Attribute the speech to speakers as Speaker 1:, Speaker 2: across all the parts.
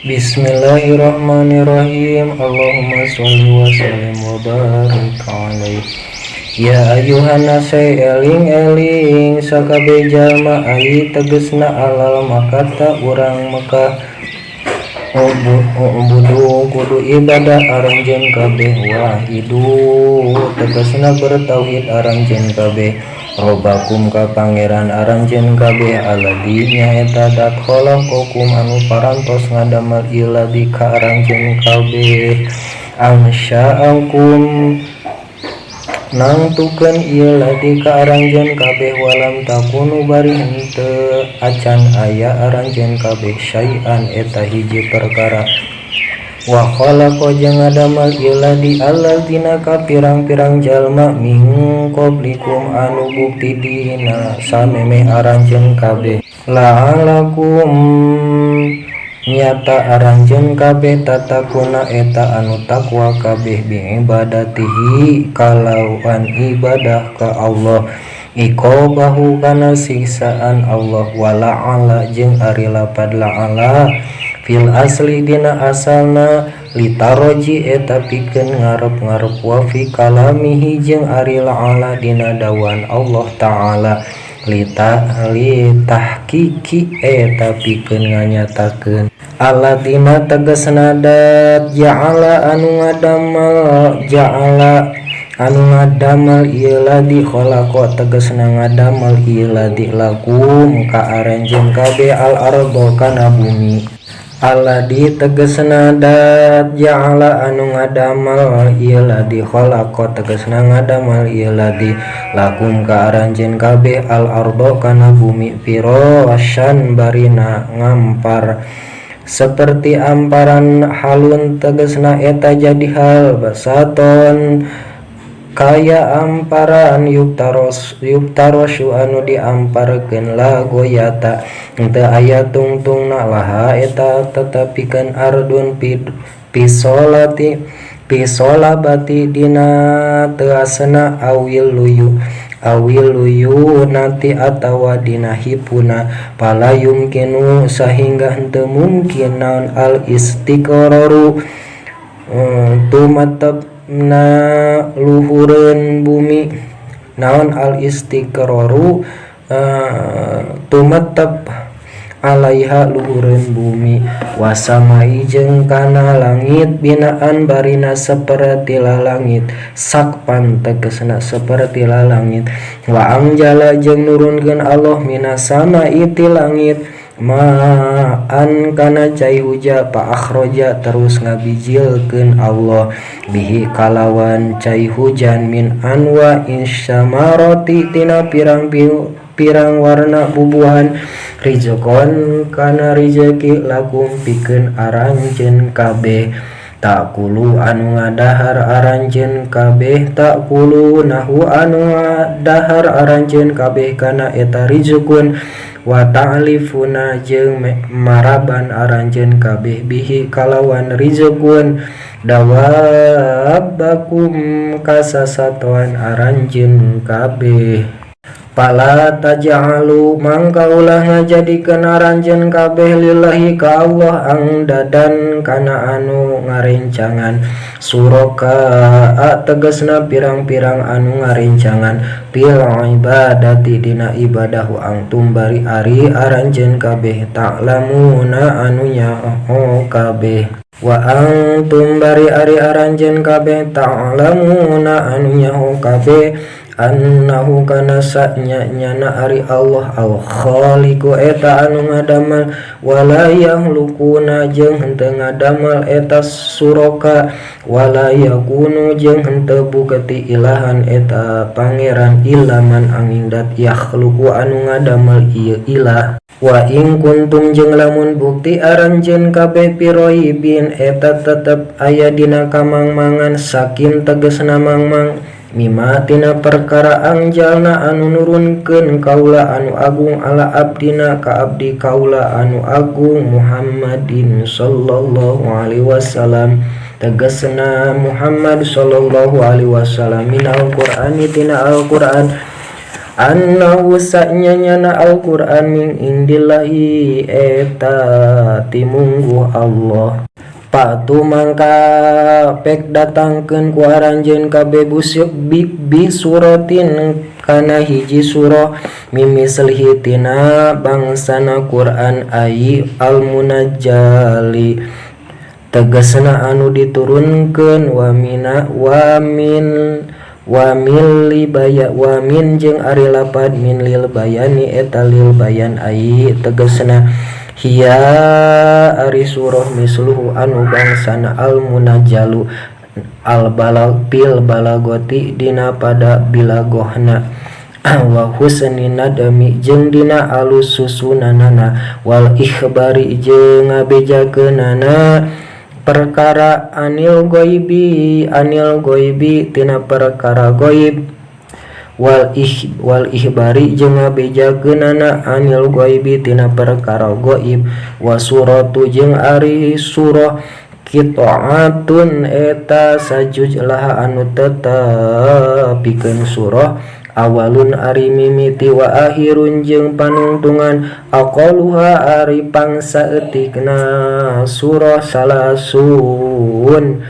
Speaker 1: Bismillahirrahmanirrahim. Allahumma sholli wa sallim wa barik alaih. Ya ayuhan nasai eling-eling sakabeh jalma ai tegesna alal makata urang Mekah ubudu kudu ibadah aranjeun kabeh wahidu tegesna bertauhid aranjeun kabeh robakum ka pangeran aranjeun kabeh aladi nyaeta dat khalaqakum anu parantos ngadamel iladi ka aranjeun kabeh amsya'akum nangtukeun ieu ladi ka aranjeun kabeh walam takunu bari henteu acan aya aranjeun kabeh syai'an eta hiji perkara wa khalaqa jeung ngadamel ieu ladi alladzina ka pirang-pirang jalma min qablikum anu bukti dina samemeh aranjeun kabeh la'alakum nyata aranjeun kabeh tatakuna eta anu takwa kabeh bi ibadatihi kalawan ibadah ka Allah iqabahu kana siksaan Allah wala'ala jeung ari lapad la'ala fil asli dina asalna litaroji eta pikeun ngarep-ngarep wa fi kalamihi jeung ari la'ala dina dawan Allah ta'ala litahqiqi eta pikeun nganyatakeun alladzina tegasna dat ja'ala anu ngadamel ieu ladi khalaqa tegasna ngadamel ieu ladi lakum ka aranjeun kabeh al ardo kana bumi alladi tegasna dat ja'ala anu ngadamel ieu ladi khalaqa tegasna ngadamel ieu ladi lakum ka aranjeun kabeh al ardo kana bumi firasyan barina ngampar seperti amparan halun tegasna eta jadi hal basaton kaya amparan yuktarosu anu diamparkeun lagoyata teu aya tungtungna laha eta tetepikeun ardun pisolabati dina teasna awil luyu nanti atawa dina hipuna pala yumkinu sehingga henteu mungkin naon al istiqraru tumatepna luhureun bumi naon al istiqraru tumatep alaiha luhureun bumi wasamai jeung kana langit binaan barina saperti langit sakpan tegasna saperti langit wa anjala jeung nurunkeun Allah minas samai ti langit ma'an kana cai huja pa akhraja terus ngabijilkeun Allah bihi kalawan cai hujan min anwa insamarati tina pirang warna bubuhan rizqon kana rezeki lakum pikeun aranjeun kabeh takulu anu ngadahar aranjeun kabeh takulu nahu anu ngadahar aranjeun kabeh kana eta rizqun wa ta'lifuna jeung maraban aranjeun kabeh bihi kalawan rizqun dawabakum kasasatuan aranjeun kabeh pala taj'alu mangka ulah ngajadikeun aranjeun kabeh lillahi ka Allah angdadan kana anu ngarencangan suraka tegasna pirang-pirang anu ngarencangan fil ibadati dina ibadah angtum bari ari aranjeun kabeh ta'lamuna anu nyaho kabeh wa antum bari ari aranjeun kabeh ta'lamuna anu nyaho kabeh annahu kana sa'nya ari Allah al khaliqu eta anu ngadamel wala yahlukuna jeung henteu ngadamel eta suraka wala yakunu jeung henteu bukti ilahan eta pangeran ilaman angingdat yakhluqu anu ngadamel ieu ilah wa in kuntum jeung lamun bukti aranjeun kabeh piroibin eta tetep aya dina kamangmangan sakin tegasna mangmang mimma tina perkara angjalna anu nurunkeun kaula anu agung ala abdina ka abdi kaula anu agung Muhammadin sallallahu alaihi wasallam tegasna Muhammad sallallahu alaihi wasallam minal Qur'ani tina Al-Qur'an annahu sa'nyana Al-Qur'an min indillahi eta timunggu Allah. Patu mangka pek datangkeun ku aranjeun kabeh busyuk bi suratin kana hiji surah mimislhi tina bangsana Qur'an ai al-munajjali tegasna anu diturunkeun wa min jeung ari lapad min lil bayani eta lil bayan ai tegasna hiya ari surah misluhu anu bangsana al munajjalu al balagil balagoti dina pada bilagohna wa husni nadami jeung dina alus susunanana wal ikhbari jeung ngabejakeunana perkara anil goibi tina perkara goib wal ihbari jeung ngabejakeunana anil goibi tina perkara goib wa suratu jeung ari surah qitaatun eta sajujlah anu tetepikeun surah awalun ari mimiti wa akhirun jeung panungtungan aqaluha ari pangsaeutikna surah salasun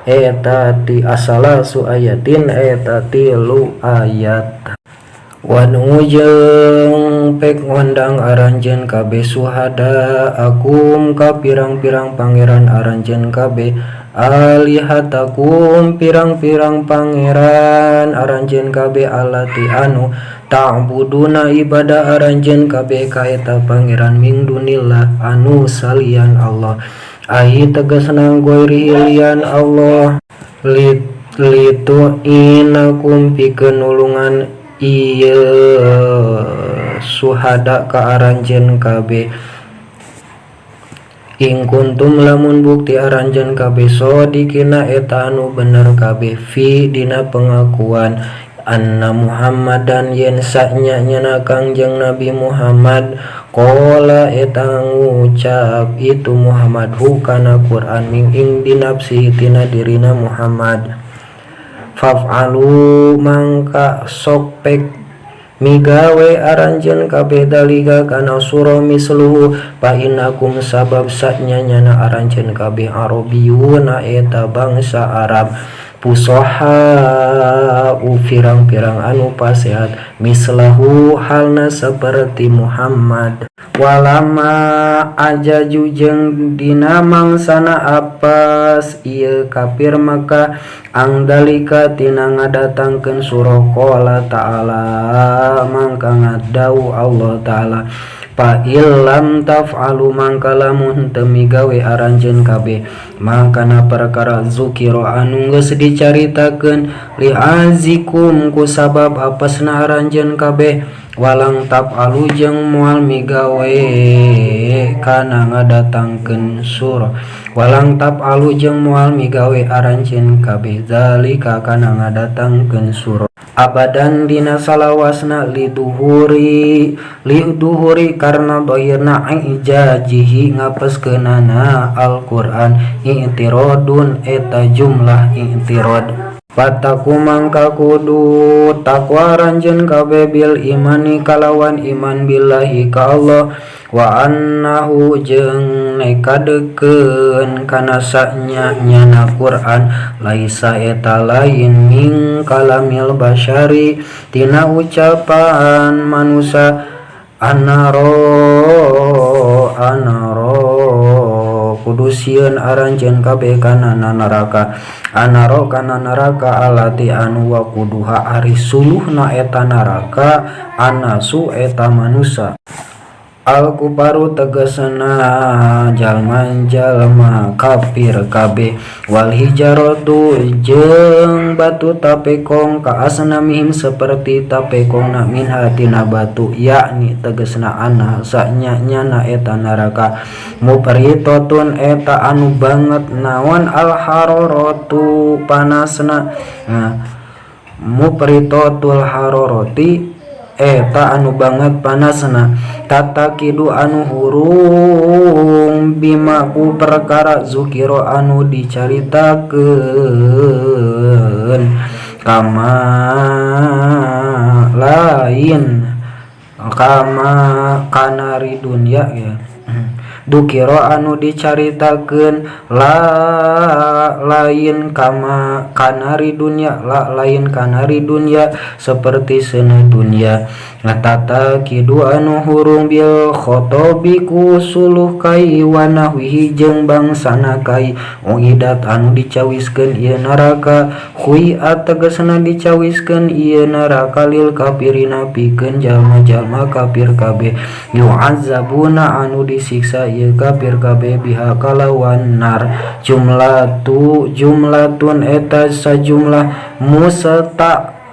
Speaker 1: eta ti asalasu ayatin eta 3 ayat. Wanu jeung pek ngondang aranjeun kabeh suhada akum ka pirang-pirang pangeran aranjeun kabeh alihatakum pirang-pirang pangeran aranjeun kabeh alati anu ta'buduna ibadah aranjeun kabeh ka eta pangeran min dunillah anu salian Allah ai tegasna goiri lian Allah litu inakum pikeun nulungan ieu suhada ka aranjeun kabeh ing kuntum lamun bukti aranjeun kabeh sodikina eta anu bener kabeh fi dina pengakuan anna Muhammadan yen sanyana Kangjeng Nabi Muhammad qala eta ngucap itu Muhammad hu kana Qur'an min ing dinapsi tina dirina Muhammad faf'alu mangka sok pek migawe aranjeun kabeh dalika kana surah misluhu fa innakum sabab sanyana aranjeun kabeh arabiyuna eta bangsa Arab pusoha pirang-pirang anu pasehat mislahu halna seperti Muhammad walama ajaju jeung dina mangsana apes ieu kafir maka angdalika tina ngadatangkeun surah qala ta'ala mangka ngadau Allah ta'ala fa illam taf'alu mangka lamun teu migawe aranjeun kabeh mangkana perkara zukiro anu geus dicaritakeun li azikum ku sabab apesna aranjeun kabeh walang taf'alu jeung moal migawe kana ngadatangkeun surah walang taf'alu jeung moal migawe aranjeun kabeh zalika kana ngadatangkeun surah abadan dina salawasna liduhuri karna dohirna ijajihi ngapeskeunana Al-Qur'an i'tiradun eta jumlah i'tirad pataku mangka kudu takwa aranjeun kabeh bil imani kalawan iman billahi ka Allah wa annahu jeung nekadekeun kana sanyana Qur'an laisa eta lain min kalamil basyari tina ucapan manusia anaro kudu sieun aranjeun kabeh kana neraka anaro kana neraka alati anu wa kuduha ari suluhna eta neraka anasu eta manusia al-kufaru tegasna jalma kafir kabeh wal hijaratu jeung batu tapekong ka asnamihim seperti tapekongna min hatina batu yakni tegasna ana sanyana eta neraka mupritatun eta anu banget naon al hararatu panasna mupritatul hararati eta anu banget panasna tatakidu anu hurung bima ku perkara zukiro anu dicaritakeun kama lain kama kanari dunya ya. Dukiro anu dicaritakeun lain kama kanari dunya lain kanari dunya seperti seuneu dunya. Ngatata kidu anu hurung bil khotobi ku suluh kai wa nahwihi jeung bangsana kai uidat anu dicawiskeun ieu neraka khui ategasna dicawiskeun ieu neraka lil kafirina pikeun jalma-jalma kafir kabeh yu'azzabuna anu disiksa ieu kafir kabeh biha kalawan nar jumlatun eta sajumlah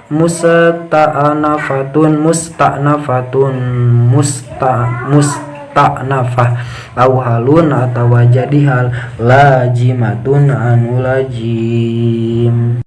Speaker 1: musta'nafah au halun atawa jadi hal lajimatun anu lazim.